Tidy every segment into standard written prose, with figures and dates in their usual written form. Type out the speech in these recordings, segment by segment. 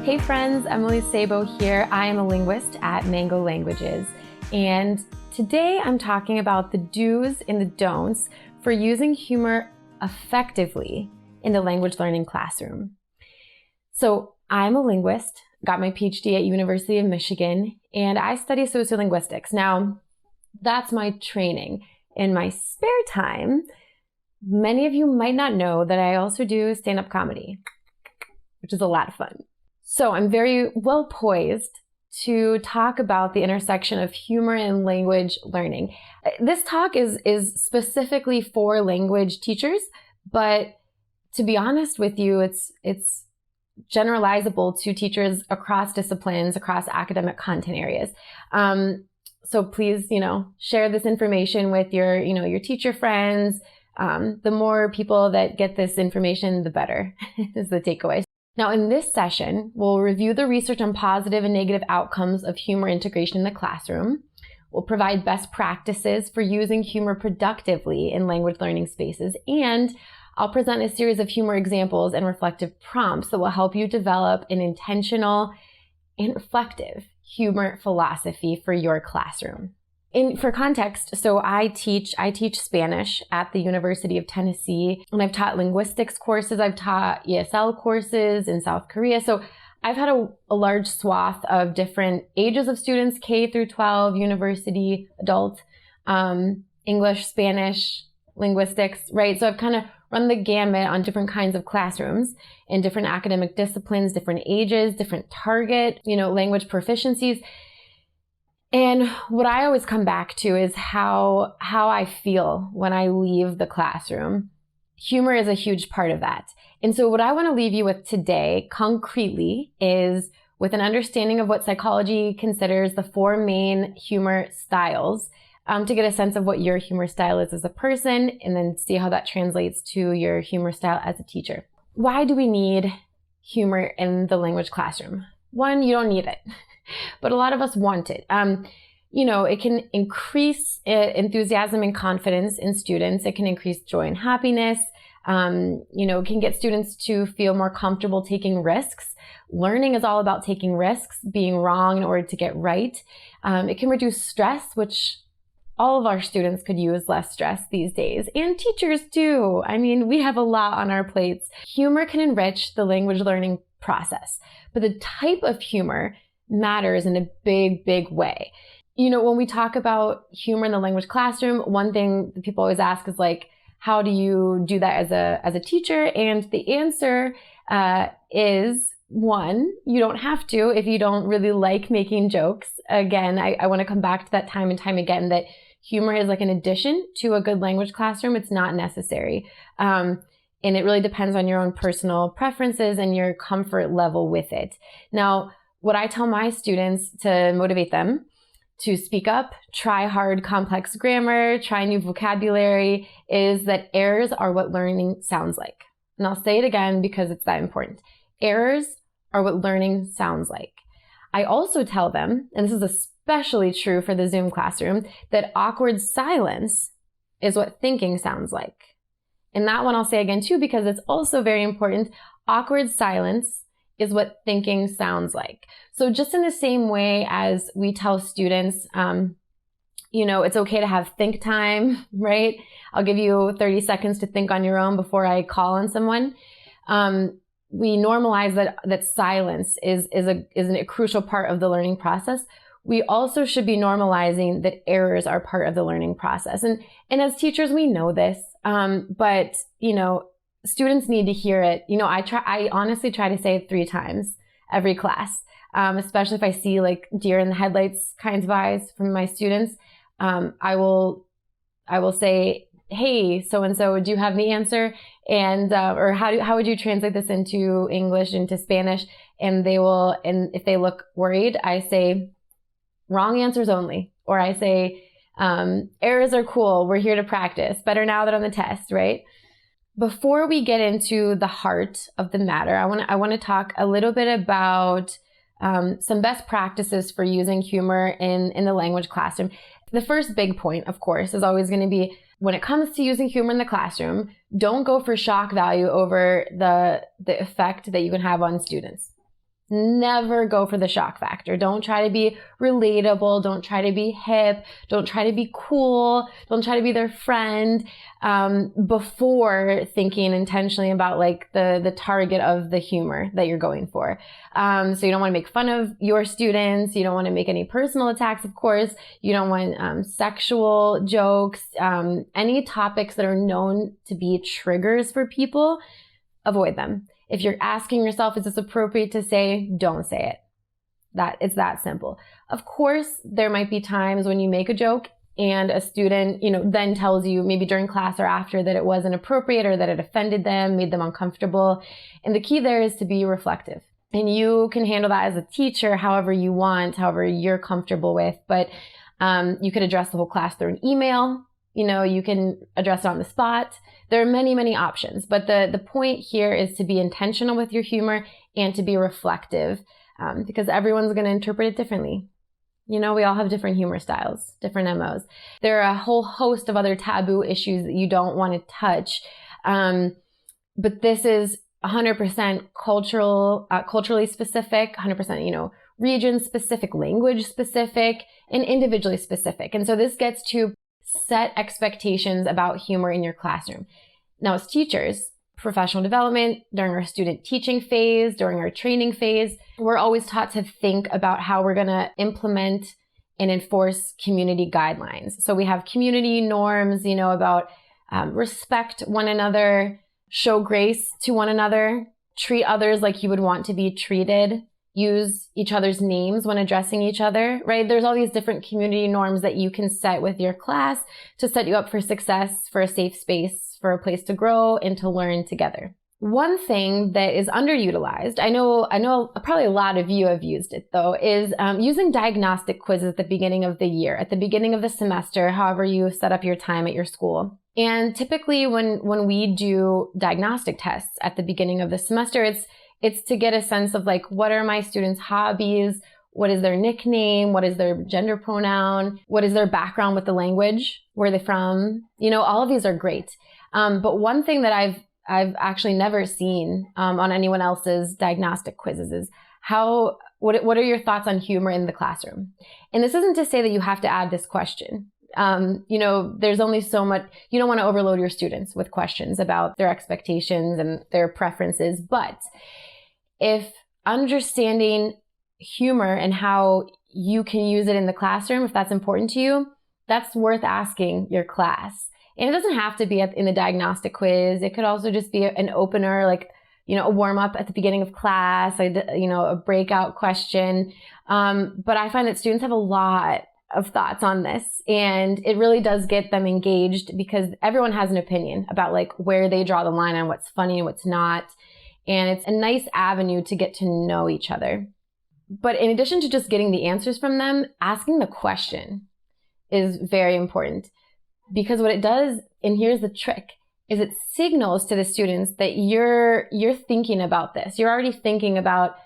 Hey friends, Emily Sabo here. I am a linguist at Mango Languages, and today I'm talking about the do's and the don'ts for using humor effectively in the language learning classroom. So I'm a linguist, got my PhD at University of Michigan, and I study sociolinguistics. Now, that's my training. In my spare time, many of you might not know that I also do stand-up comedy, which is a lot of fun. So I'm very well poised to talk about the intersection of humor and language learning. This talk is specifically for language teachers, but to be honest with you, it's generalizable to teachers across disciplines, across academic content areas. So please, share this information with your teacher friends. The more people that get this information, the better is the takeaway. Now, in this session, we'll review the research on positive and negative outcomes of humor integration in the classroom. We'll provide best practices for using humor productively in language learning spaces, and I'll present a series of humor examples and reflective prompts that will help you develop an intentional and reflective humor philosophy for your classroom. For context, so I teach Spanish at the University of Tennessee, and I've taught linguistics courses, I've taught ESL courses in South Korea. So I've had a large swath of different ages of students, K through 12, university, adult, English, Spanish, linguistics, right? So I've kind of run the gamut on different kinds of classrooms in different academic disciplines, different ages, different target, language proficiencies. And what I always come back to is how I feel when I leave the classroom. Humor is a huge part of that. And so what I want to leave you with today, concretely, is with an understanding of what psychology considers the 4 main humor styles, to get a sense of what your humor style is as a person, and then see how that translates to your humor style as a teacher. Why do we need humor in the language classroom? 1, you don't need it. But a lot of us want it. It can increase enthusiasm and confidence in students. It can increase joy and happiness. It can get students to feel more comfortable taking risks. Learning is all about taking risks, being wrong in order to get right. It can reduce stress, which all of our students could use less stress these days, and teachers too. We have a lot on our plates. Humor can enrich the language learning process, but the type of humor matters in a big, big way. When we talk about humor in the language classroom, one thing that people always ask is how do you do that as a teacher? And the answer is 1, you don't have to if you don't really like making jokes. Again, I want to come back to that time and time again that humor is an addition to a good language classroom. It's not necessary. And it really depends on your own personal preferences and your comfort level with it. Now, what I tell my students to motivate them to speak up, try hard complex grammar, try new vocabulary, is that errors are what learning sounds like. And I'll say it again because it's that important. Errors are what learning sounds like. I also tell them, and this is especially true for the Zoom classroom, that awkward silence is what thinking sounds like. And that one I'll say again too because it's also very important. Awkward silence is what thinking sounds like. So just in the same way as we tell students, it's okay to have think time, right? I'll give you 30 seconds to think on your own before I call on someone. We normalize that silence is a crucial part of the learning process. We also should be normalizing that errors are part of the learning process. And as teachers, we know this, but students need to hear it. I honestly try to say it 3 times every class, especially if I see deer in the headlights kinds of eyes from my students. I will say, hey, so-and-so, do you have the answer? And, or how would you translate this into English, into Spanish? And if they look worried, I say, wrong answers only. Or I say, errors are cool. We're here to practice. Better now than on the test, right? Before we get into the heart of the matter, I want to talk a little bit about some best practices for using humor in the language classroom. The first big point, of course, is always going to be when it comes to using humor in the classroom, don't go for shock value over the effect that you can have on students. Never go for the shock factor. Don't try to be relatable. Don't try to be hip. Don't try to be cool. Don't try to be their friend before thinking intentionally about like the target of the humor that you're going for. So you don't want to make fun of your students. You don't want to make any personal attacks, of course. You don't want sexual jokes, any topics that are known to be triggers for people. Avoid them. If you're asking yourself, is this appropriate to say? Don't say it. It's that simple. Of course, there might be times when you make a joke and a student, then tells you maybe during class or after that it wasn't appropriate or that it offended them, made them uncomfortable. And the key there is to be reflective. And you can handle that as a teacher however you want, however you're comfortable with. But you could address the whole class through an email. You can address it on the spot. There are many, many options, but the point here is to be intentional with your humor and to be reflective because everyone's going to interpret it differently. We all have different humor styles, different MOs. There are a whole host of other taboo issues that you don't want to touch, but this is 100% culturally specific, 100%, region specific, language specific, and individually specific. And so this gets to set expectations about humor in your classroom. Now, as teachers, professional development, during our student teaching phase, during our training phase, we're always taught to think about how we're going to implement and enforce community guidelines. So we have community norms, about respect one another, show grace to one another, treat others like you would want to be treated, use each other's names when addressing each other, right? There's all these different community norms that you can set with your class to set you up for success, for a safe space, for a place to grow and to learn together. One thing that is underutilized, I know probably a lot of you have used it though, is using diagnostic quizzes at the beginning of the year, at the beginning of the semester, however you set up your time at your school. And typically when we do diagnostic tests at the beginning of the semester, it's to get a sense of like, what are my students' hobbies? What is their nickname? What is their gender pronoun? What is their background with the language? Where are they from? All of these are great. But one thing that I've actually never seen on anyone else's diagnostic quizzes is what are your thoughts on humor in the classroom? And this isn't to say that you have to add this question. There's only so much, you don't want to overload your students with questions about their expectations and their preferences, but if understanding humor and how you can use it in the classroom, if that's important to you, that's worth asking your class. And it doesn't have to be in the diagnostic quiz. It could also just be an opener, like, a warm up at the beginning of class, a breakout question. But I find that students have a lot of thoughts on this, and it really does get them engaged because everyone has an opinion about like where they draw the line on what's funny and what's not. And it's a nice avenue to get to know each other. But in addition to just getting the answers from them, asking the question is very important because what it does, and here's the trick, is it signals to the students that you're thinking about this. You're already thinking about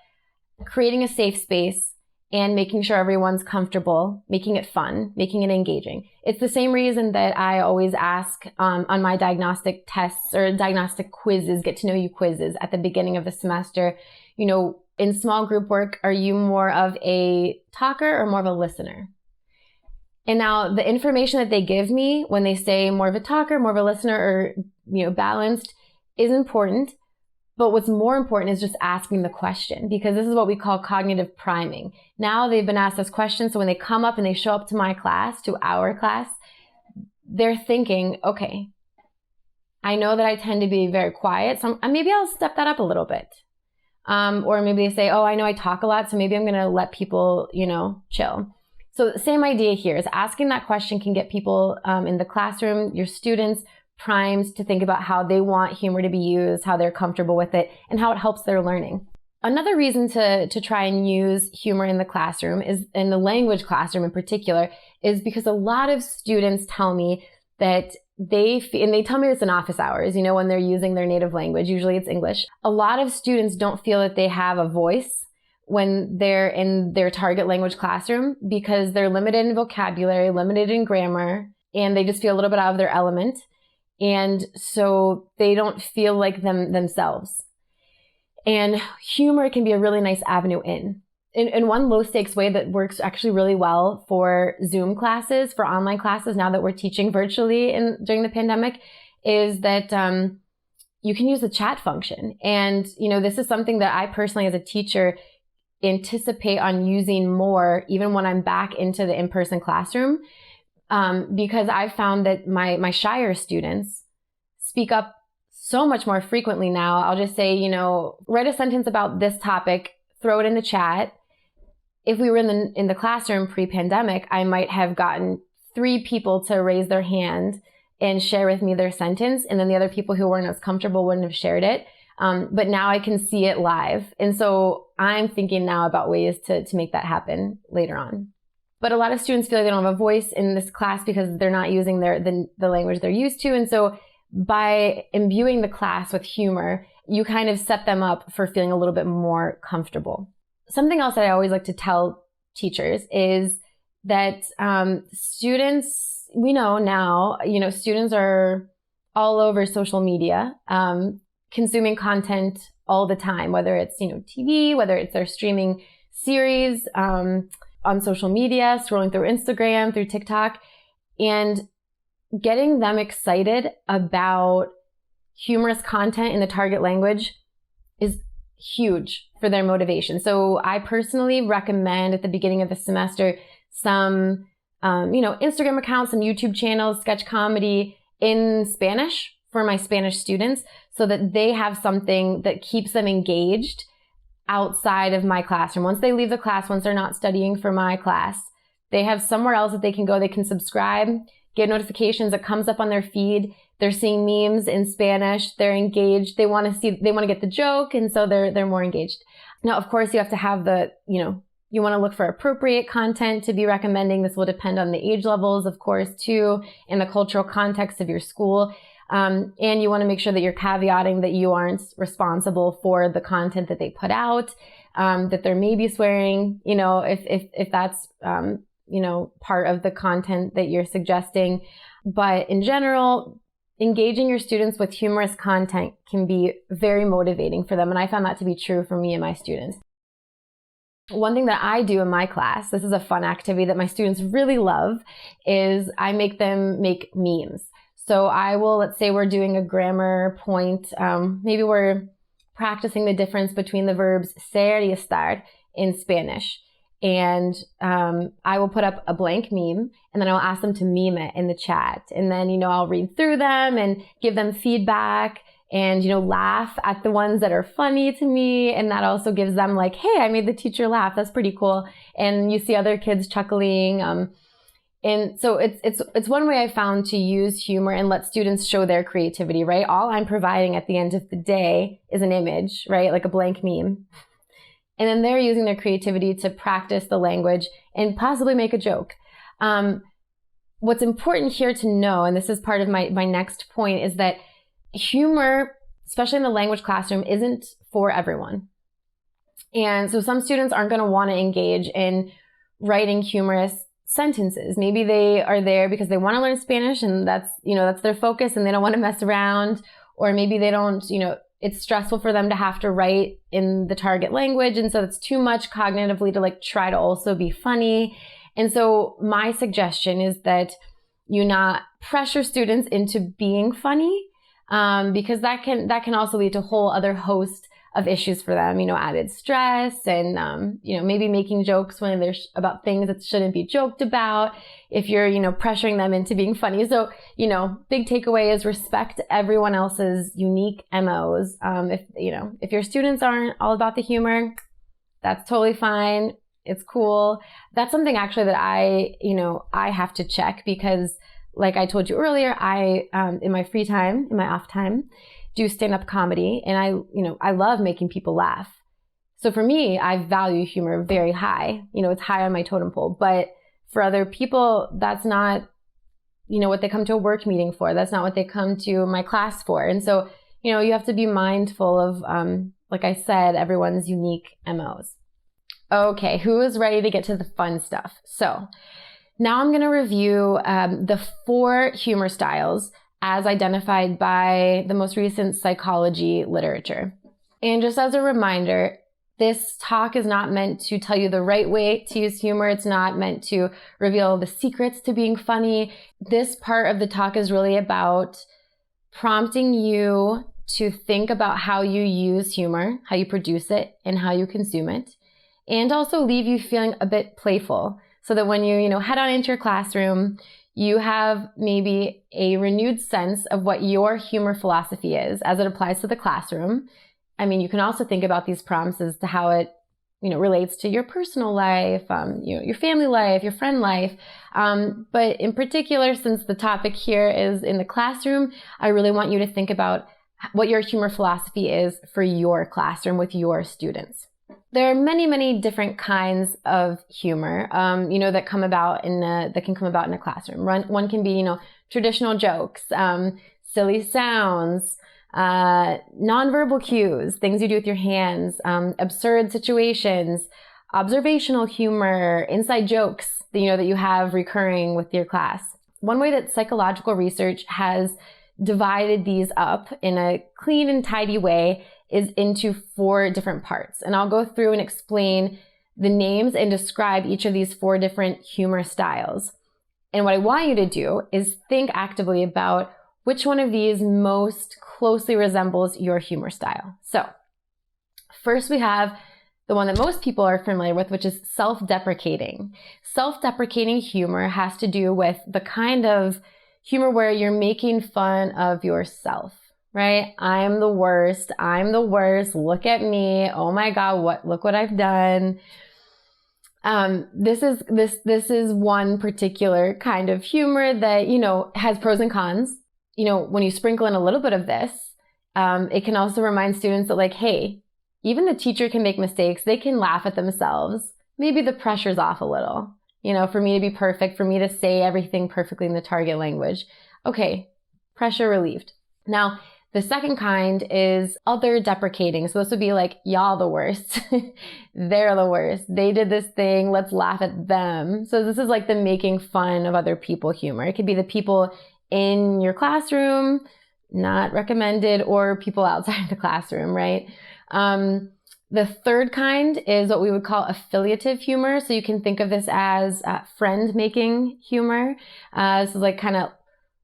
creating a safe space and making sure everyone's comfortable, making it fun, making it engaging. It's the same reason that I always ask on my diagnostic tests or diagnostic quizzes, get to know you quizzes at the beginning of the semester. In small group work, are you more of a talker or more of a listener? And now the information that they give me when they say more of a talker, more of a listener, or balanced is important. But what's more important is just asking the question, because this is what we call cognitive priming. Now they've been asked this question, so when they come up and they show up to my class, to our class, they're thinking, okay, I know that I tend to be very quiet, so maybe I'll step that up a little bit. Or maybe they say, oh, I know I talk a lot, so maybe I'm going to let people, chill. So the same idea here is asking that question can get people in the classroom, your students, primed to think about how they want humor to be used, how they're comfortable with it, and how it helps their learning. Another reason to try and use humor in the classroom, is in the language classroom in particular, is because a lot of students tell me that and they tell me this in office hours, when they're using their native language, usually it's English. A lot of students don't feel that they have a voice when they're in their target language classroom because they're limited in vocabulary, limited in grammar, and they just feel a little bit out of their element. And so they don't feel like themselves. And humor can be a really nice avenue in one low stakes way that works actually really well for Zoom classes, for online classes, now that we're teaching virtually during the pandemic, is that you can use the chat function. And, this is something that I personally as a teacher anticipate on using more, even when I'm back into the in-person classroom, because I've found that my shyer students speak up so much more frequently now. I'll just say, write a sentence about this topic, throw it in the chat. If we were in the classroom pre-pandemic, I might have gotten 3 people to raise their hand and share with me their sentence, and then the other people who weren't as comfortable wouldn't have shared it. But now I can see it live. And so I'm thinking now about ways to make that happen later on. But a lot of students feel like they don't have a voice in this class because they're not using the language they're used to. And so by imbuing the class with humor, you kind of set them up for feeling a little bit more comfortable. Something else that I always like to tell teachers is that students, we know now, students are all over social media, consuming content all the time, whether it's, TV, whether it's their streaming series on social media, scrolling through Instagram, through TikTok, and getting them excited about humorous content in the target language is huge for their motivation. So I personally recommend at the beginning of the semester some, Instagram accounts, some YouTube channels, sketch comedy in Spanish for my Spanish students, so that they have something that keeps them engaged outside of my classroom. Once they leave the class, once they're not studying for my class, they have somewhere else that they can go. They can subscribe, get notifications that comes up on their feed. They're seeing memes in Spanish. They're engaged. They want to get the joke. And so they're more engaged. Now, of course, you have to have you want to look for appropriate content to be recommending. This will depend on the age levels, of course, too, and the cultural context of your school. And you want to make sure that you're caveating that you aren't responsible for the content that they put out, that they're maybe swearing, if that's, part of the content that you're suggesting. But in general, engaging your students with humorous content can be very motivating for them. And I found that to be true for me and my students. One thing that I do in my class, this is a fun activity that my students really love, is I make them make memes. So I will, let's say we're doing a grammar point. Maybe we're practicing the difference between the verbs ser y estar in Spanish. And I will put up a blank meme, and then I'll ask them to meme it in the chat. And then, I'll read through them and give them feedback and, laugh at the ones that are funny to me. And that also gives them like, hey, I made the teacher laugh. That's pretty cool. And you see other kids chuckling. And so it's one way I found to use humor and let students show their creativity, right? All I'm providing at the end of the day is an image, right? Like a blank meme. And then they're using their creativity to practice the language and possibly make a joke. What's important here to know, and this is part of my next point, is that humor, especially in the language classroom, isn't for everyone. And so some students aren't going to want to engage in writing humorous sentences. Maybe they are there because they want to learn Spanish and that's their focus and they don't want to mess around. Or maybe they don't, it's stressful for them to have to write in the target language. And so it's too much cognitively to try to also be funny. And so my suggestion is that you not pressure students into being funny, because that can also lead to a whole other host of issues for them, added stress and, maybe making jokes when they're about things that shouldn't be joked about if you're, pressuring them into being funny. So, big takeaway is respect everyone else's unique MOs. If your students aren't all about the humor, that's totally fine. It's cool. That's something actually that I have to check because like I told you earlier, I, in my free time, in my off time, do stand-up comedy, and I love making people laugh. So for me, I value humor very high. It's high on my totem pole. But for other people, that's not, what they come to a work meeting for. That's not what they come to my class for. And so, you have to be mindful of, like I said, everyone's unique MOs. Okay, who is ready to get to the fun stuff? So now I'm going to review the 4 humor styles as identified by the most recent psychology literature. And just as a reminder, this talk is not meant to tell you the right way to use humor. It's not meant to reveal the secrets to being funny. This part of the talk is really about prompting you to think about how you use humor, how you produce it, and how you consume it, and also leave you feeling a bit playful so that when you head on into your classroom, you have maybe a renewed sense of what your humor philosophy is as it applies to the classroom. I mean, you can also think about these prompts as to how it, relates to your personal life, your family life, your friend life. But in particular, since the topic here is in the classroom, I really want you to think about what your humor philosophy is for your classroom with your students. There are many, many different kinds of humor, that come about that can come about in a classroom. One can be, traditional jokes, silly sounds, nonverbal cues, things you do with your hands, absurd situations, observational humor, inside jokes that you have recurring with your class. One way that psychological research has divided these up in a clean and tidy way is into 4 different parts. And I'll go through and explain the names and describe each of these 4 different humor styles. And what I want you to do is think actively about which one of these most closely resembles your humor style. So first we have the one that most people are familiar with, which is self-deprecating. Self-deprecating humor has to do with the kind of humor where you're making fun of yourself, right? I'm the worst. Look at me. Oh my God, look what I've done. This is one particular kind of humor that, has pros and cons. When you sprinkle in a little bit of this, it can also remind students that hey, even the teacher can make mistakes. They can laugh at themselves. Maybe the pressure's off a little, for me to be perfect, for me to say everything perfectly in the target language. Okay, pressure relieved. Now, the second kind is other deprecating. So this would be y'all the worst. They're the worst. They did this thing. Let's laugh at them. So this is the making fun of other people humor. It could be the people in your classroom, not recommended, or people outside the classroom, right? The third kind is what we would call affiliative humor. So you can think of this as friend-making humor. This is kind of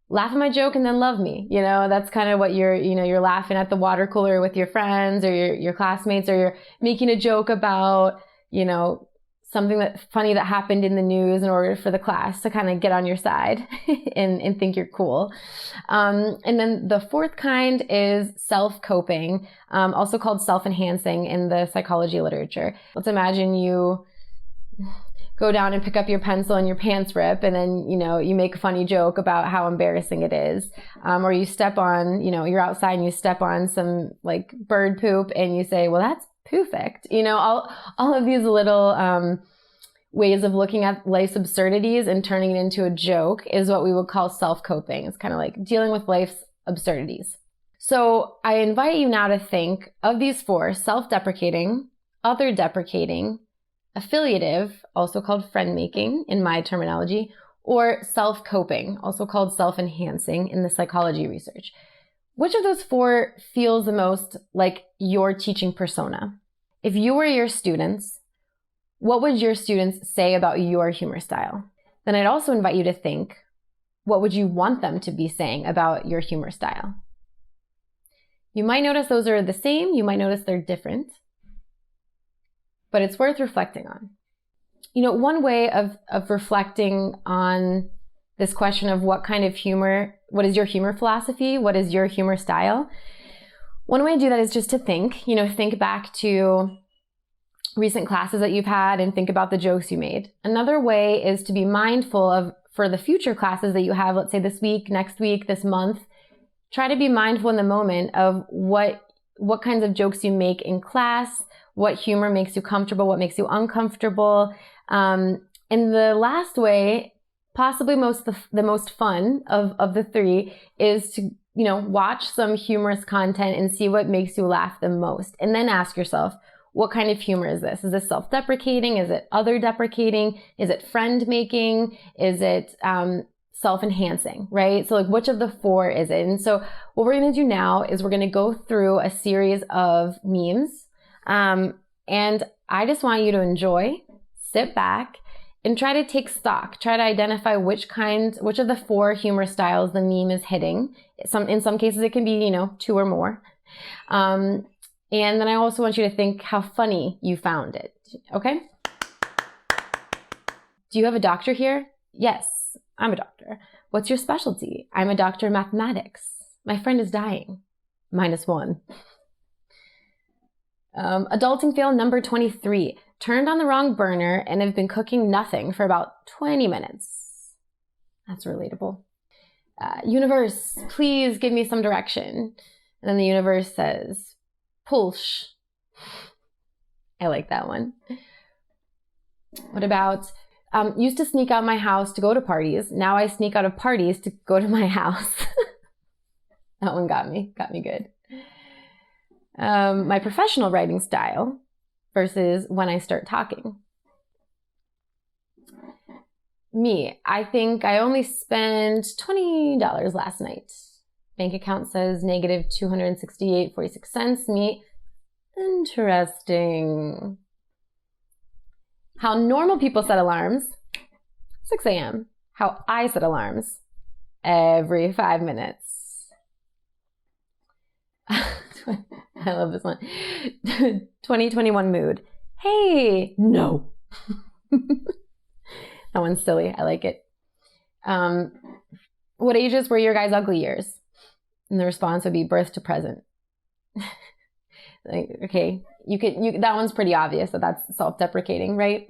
laugh at my joke and then love me. That's kind of what you're laughing at the water cooler with your friends or your classmates, or you're making a joke about, something that's funny that happened in the news in order for the class to kind of get on your side and think you're cool. And then the fourth kind is self-coping, also called self-enhancing in the psychology literature. Let's imagine you go down and pick up your pencil and your pants rip, and then, you make a funny joke about how embarrassing it is. Or you step on, you're outside and you step on some bird poop and you say, well, that's perfect. All of these little ways of looking at life's absurdities and turning it into a joke is what we would call self-coping. It's kind of dealing with life's absurdities. So I invite you now to think of these 4: self-deprecating, other deprecating, affiliative, also called friend-making in my terminology, or self-coping, also called self-enhancing in the psychology research. Which of those 4 feels the most like your teaching persona? If you were your students, what would your students say about your humor style? Then I'd also invite you to think, what would you want them to be saying about your humor style? You might notice those are the same. You might notice they're different. But it's worth reflecting on. One way of reflecting on this question of what kind of humor, what is your humor philosophy? What is your humor style? One way to do that is just to think back to recent classes that you've had and think about the jokes you made. Another way is to be mindful of, for the future classes that you have, let's say this week, next week, this month, try to be mindful in the moment of what kinds of jokes you make in class, what humor makes you comfortable, what makes you uncomfortable. And the last way, possibly the most fun of the 3, is to watch some humorous content and see what makes you laugh the most. And then ask yourself, what kind of humor is this? Is this self-deprecating? Is it other deprecating? Is it friend-making? Is it self-enhancing, right? So like, which of the four is it? And so what we're going to do now is we're going to go through a series of memes. And I just want you to enjoy, sit back, and try to take stock. Try to identify which of the four humor styles the meme is hitting. In some cases, it can be, 2 or more. And then I also want you to think how funny you found it. Okay? Do you have a doctor here? Yes, I'm a doctor. What's your specialty? I'm a doctor of mathematics. My friend is dying. -1. Adulting fail number 23. Turned on the wrong burner and have been cooking nothing for about 20 minutes. That's relatable. Universe, please give me some direction. And then the universe says, Pulsh. I like that one. What about, used to sneak out my house to go to parties. Now I sneak out of parties to go to my house. That one got me good. My professional writing style versus when I start talking. Me, I think I only spent $20 last night. Bank account says negative $268.46. Me, interesting. How normal people set alarms, 6 a.m. How I set alarms, every 5 minutes. I love this one. 2021 mood. Hey, no. That one's silly. I like it. What ages were your guys' ugly years? And the response would be birth to present. Like, okay, that one's pretty obvious that's self-deprecating, right?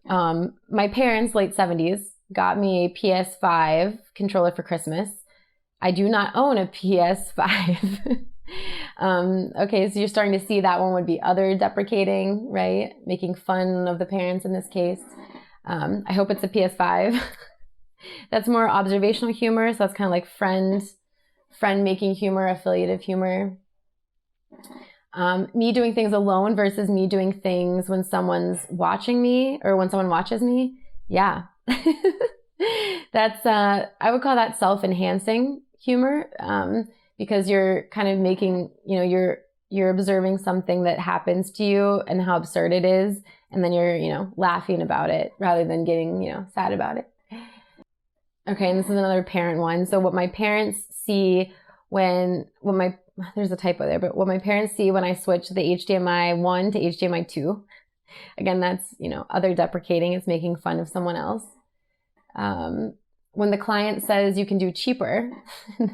My parents, late 70s, got me a PS5 controller for Christmas. I do not own a PS5. Okay, so you're starting to see that one would be other deprecating, right? Making fun of the parents in this case. I hope it's a PS5. That's more observational humor, so that's kind of like friend making humor, affiliative humor. Me doing things alone versus me doing things when someone's watching me or when someone watches me. Yeah. That's, I would call that self-enhancing humor, because you're kind of making, you're observing something that happens to you and how absurd it is. And then you're, laughing about it rather than getting, sad about it. Okay. And this is another parent one. So what my parents see there's a typo there, but what my parents see when I switch the HDMI 1 to HDMI 2, again, that's, other deprecating, it's making fun of someone else. When the client says you can do cheaper,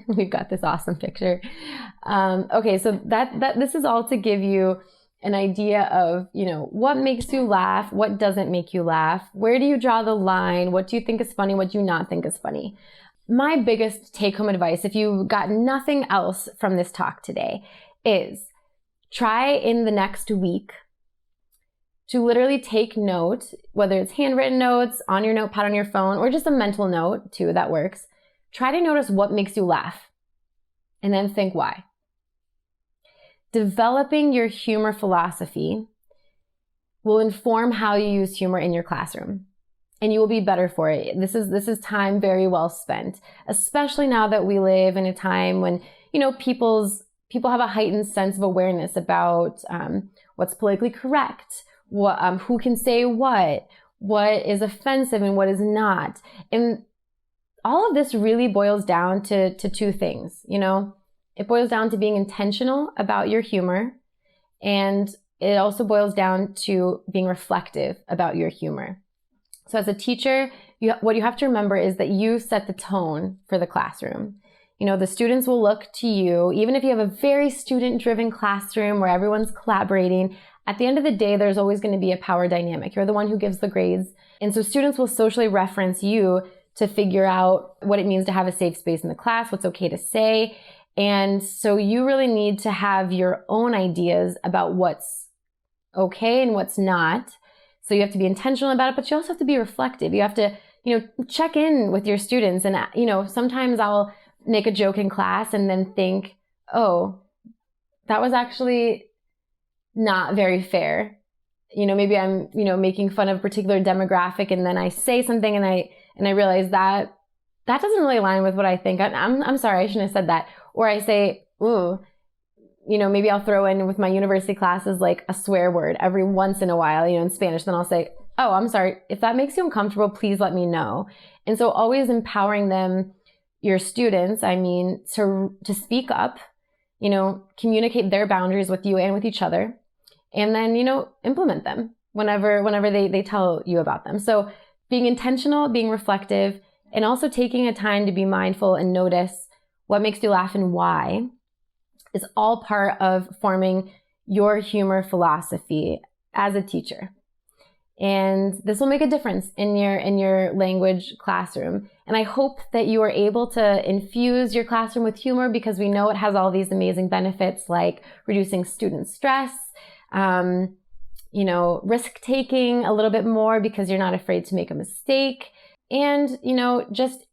we've got this awesome picture. Okay, so this is all to give you an idea of, what makes you laugh, what doesn't make you laugh, where do you draw the line, what do you think is funny, what do you not think is funny. My biggest take-home advice, if you got nothing else from this talk today, is try in the next week to literally take note, whether it's handwritten notes, on your notepad on your phone, or just a mental note too, that works. Try to notice what makes you laugh and then think why. Developing your humor philosophy will inform how you use humor in your classroom. And you will be better for it. This is time very well spent, especially now that we live in a time when, people have a heightened sense of awareness about what's politically correct, who can say what is offensive and what is not. And all of this really boils down to 2 things, It boils down to being intentional about your humor, and it also boils down to being reflective about your humor. So as a teacher, what you have to remember is that you set the tone for the classroom. The students will look to you, even if you have a very student-driven classroom where everyone's collaborating. At the end of the day, there's always going to be a power dynamic. You're the one who gives the grades. And so students will socially reference you to figure out what it means to have a safe space in the class, what's okay to say. And so you really need to have your own ideas about what's okay and what's not. So you have to be intentional about it, but you also have to be reflective. You have to, check in with your students. And, sometimes I'll make a joke in class and then think, oh, that was actually not very fair. Maybe I'm, making fun of a particular demographic, and then I say something and I realize that that doesn't really align with what I think. I'm sorry, I shouldn't have said that. Or I say, ooh, maybe I'll throw in with my university classes like a swear word every once in a while, in Spanish. Then I'll say, oh, I'm sorry. If that makes you uncomfortable, please let me know. And so always empowering them, your students, to speak up, communicate their boundaries with you and with each other, and then, implement them whenever they tell you about them. So being intentional, being reflective, and also taking a time to be mindful and notice what makes you laugh and why is all part of forming your humor philosophy as a teacher. And this will make a difference in your language classroom. And I hope that you are able to infuse your classroom with humor, because we know it has all these amazing benefits like reducing student stress, risk-taking a little bit more because you're not afraid to make a mistake, and, just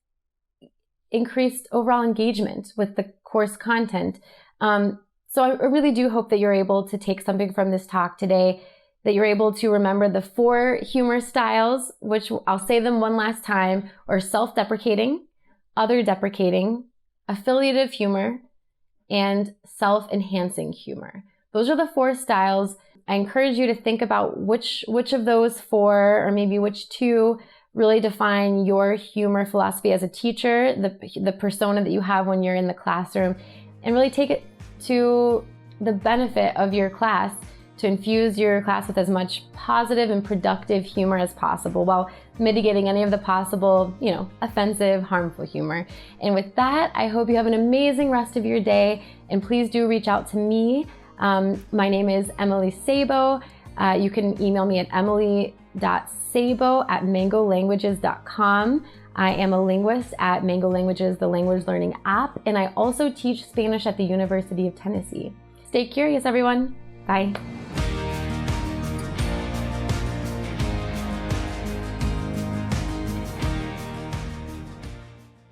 increased overall engagement with the course content. So I really do hope that you're able to take something from this talk today, that you're able to remember the 4 humor styles, which I'll say them one last time, are self-deprecating, other-deprecating, affiliative humor, and self-enhancing humor. Those are the 4 styles. I encourage you to think about which of those 4, or maybe which 2, really define your humor philosophy as a teacher, the persona that you have when you're in the classroom, and really take it to the benefit of your class, to infuse your class with as much positive and productive humor as possible while mitigating any of the possible, offensive, harmful humor. And with that, I hope you have an amazing rest of your day, and please do reach out to me. My name is Emily Sabo. You can email me at emily.sabo@mangolanguages.com. I am a linguist at Mango Languages, the language learning app, and I also teach Spanish at the University of Tennessee. Stay curious, everyone. Bye.